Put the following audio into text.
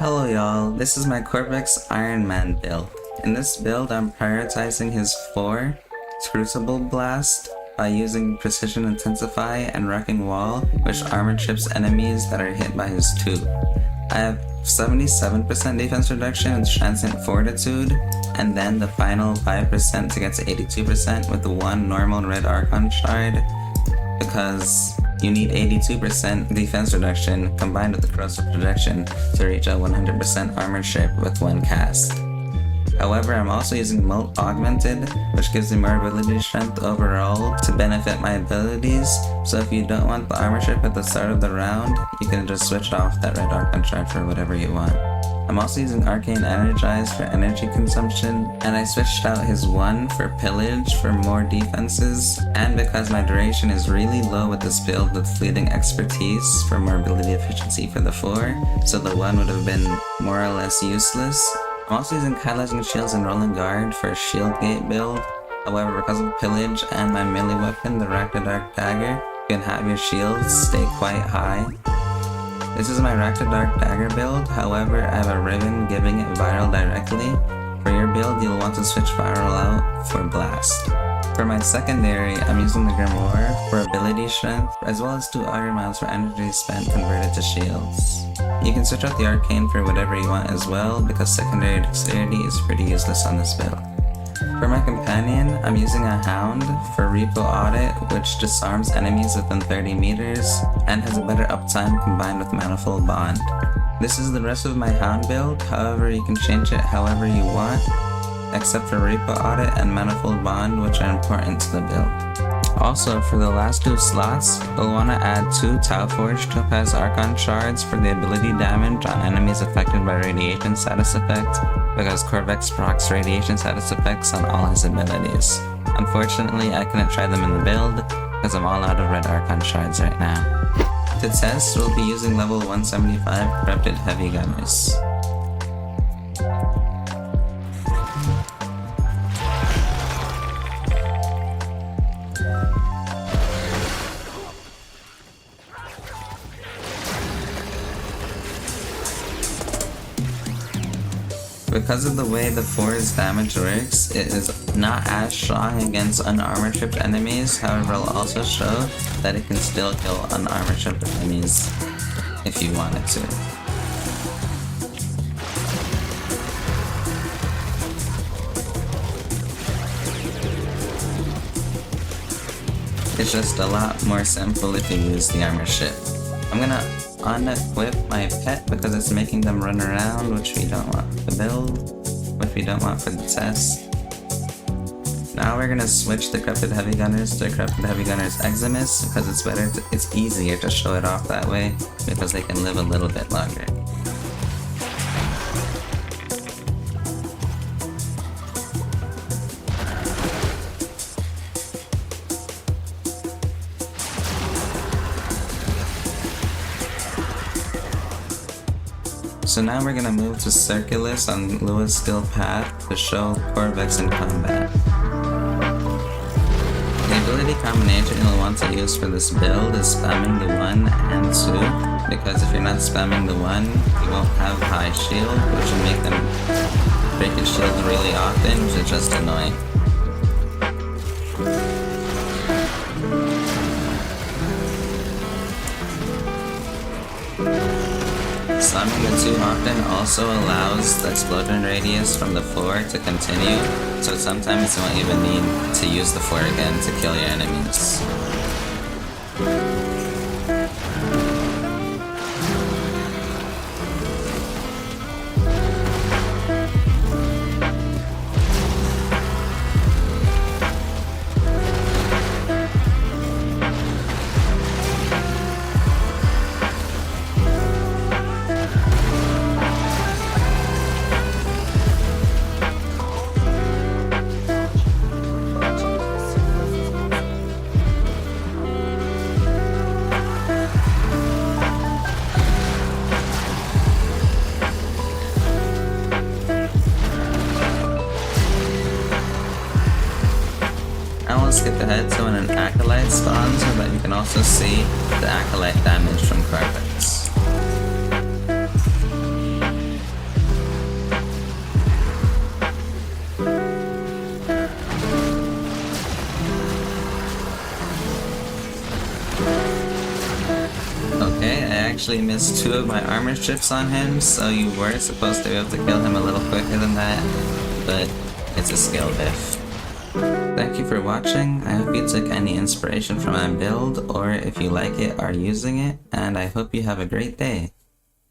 Hello y'all, this is my Qorvex Iron Man build. In this build I'm prioritizing his 4 Crucible Blast by using Precision Intensify and Wrecking Wall, which armor chips enemies that are hit by his 2. I have 77% defense reduction with Transient Fortitude, and then the final 5% to get to 82% with the 1 normal red Archon Shard, because you need 82% defense reduction combined with the corrosive protection to reach a 100% armor chip with 1 cast. However, I'm also using Molt Augmented, which gives me more ability strength overall to benefit my abilities, so if you don't want the armor chip at the start of the round, you can just switch off that red Archon Shard for whatever you want. I'm also using Arcane Energize for energy consumption, and I switched out his 1 for Pillage for more defenses, and because my duration is really low with this build with Fleeting Expertise for more ability efficiency for the 4, so the 1 would have been more or less useless. I'm also using Catalyzing Shields and Rolling Guard for a Shield Gate build. However, because of Pillage and my melee weapon, the Rakta Dark Dagger, you can have your shields stay quite high. This is my Rakta Dark Dagger build, however I have a ribbon giving it viral directly. For your build, you'll want to switch viral out for Blast. For my secondary, I'm using the Grimoire for ability strength, as well as 2 Augur Miles for energy spent converted to shields. You can switch out the Arcane for whatever you want as well, because secondary dexterity is pretty useless on this build. For my companion, I'm using a Hound for Repo Audit, which disarms enemies within 30 meters, and has a better uptime combined with Manifold Bond. This is the rest of my Hound build, however you can change it however you want, except for Repo Audit and Manifold Bond, which are important to the build. Also, for the last 2 slots, you'll want to add 2 Tau Forge Topaz Archon Shards for the ability damage on enemies affected by Radiation status effect, because Qorvex procs Radiation status effects on all his abilities. Unfortunately, I couldn't try them in the build, because I'm all out of red Archon Shards right now. To test, we'll be using level 175 Corrupted Heavy Gunners. Because of the way the 4's damage works, it is not as strong against unarmor chipped enemies, however I'll also show that it can still kill unarmor chipped enemies if you wanted to. It's just a lot more simple if you use the armor chip. I'm gonna unequip my pet because it's making them run around, which we don't want for the build, which we don't want for the test. Now we're gonna switch the Corrupted Heavy Gunners to Corrupted Heavy Gunners Eximus because it's easier to show it off that way because they can live a little bit longer. So now we're gonna move to Circulus on Lewis Skill Path to show Qorvex in combat. The ability combination you'll want to use for this build is spamming the 1 and 2, because if you're not spamming the 1, you won't have high shield, which will make them break your shield really often, which is just annoying. Slamming the 2 often also allows the explosion radius from the 4 to continue, so sometimes you won't even need to use the 4 again to kill your enemies. Skip ahead to when an Acolyte spawns so that you can also see the Acolyte damage from Qorvex. actually missed 2 of my armor strips on him, so you were supposed to be able to kill him a little quicker than that, but it's a skill diff. Thank you for watching. I hope you took any inspiration from my build, or if you like it, are using it, and I hope you have a great day.